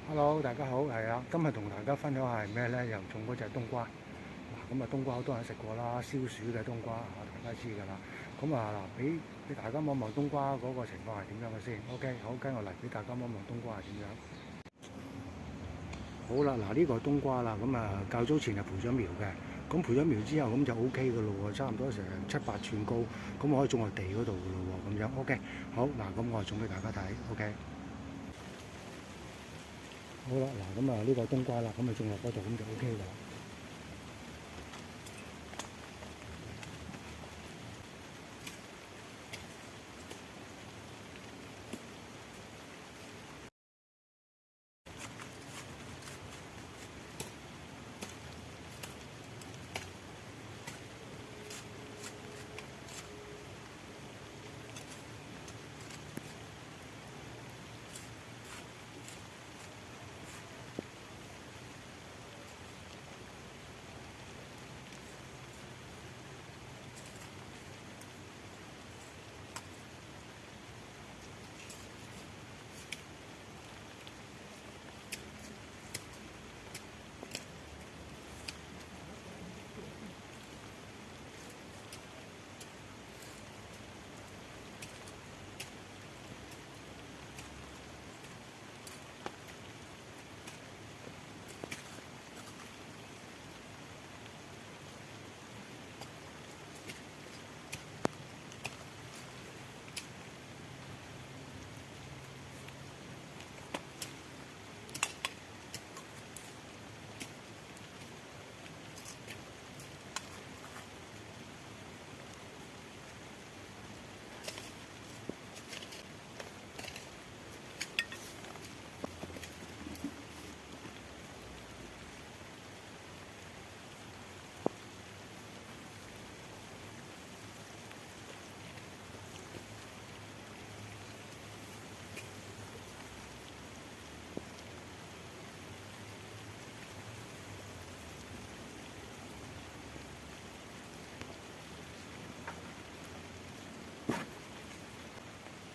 Hello，大家好，係啊，今日同大家分享係咩咧？又種嗰隻冬瓜。嗱，咁啊，冬瓜好多人食過啦，消暑嘅冬瓜啊，大家知㗎啦。咁啊，嗱，俾大家望望冬瓜嗰個情況係點樣嘅先。OK，好，跟我嚟俾大家望望冬瓜係點樣。好啦，嗱，呢個冬瓜啦，咁啊，較早前就培咗苗嘅，咁培咗苗之後咁就 OK 嘅咯喎，差唔多成7、8寸高，咁我可以種落地嗰度嘅咯喎，咁樣 OK。好，嗱，咁我種俾大家睇 OK。好啦，嗱，咁啊呢個冬瓜啦，咁啊種落嗰度咁就 OK 㗎啦。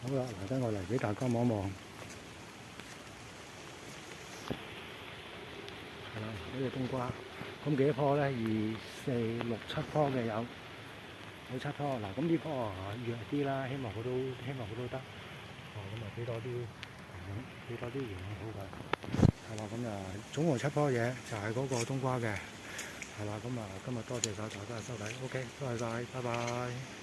好啦，嗱，跟我嚟俾大家望望，係啦，呢隻冬瓜，咁幾多棵咧？2、4、6、7棵嘅有7棵。嗱，咁呢棵啊弱啲啦，希望佢都得。哦，咁啊俾多啲營養好佢。係啦，咁啊總共7棵嘢，就係嗰個冬瓜嘅。係啦，咁啊今日多謝晒大家嘅收睇，OK，多謝晒，拜拜。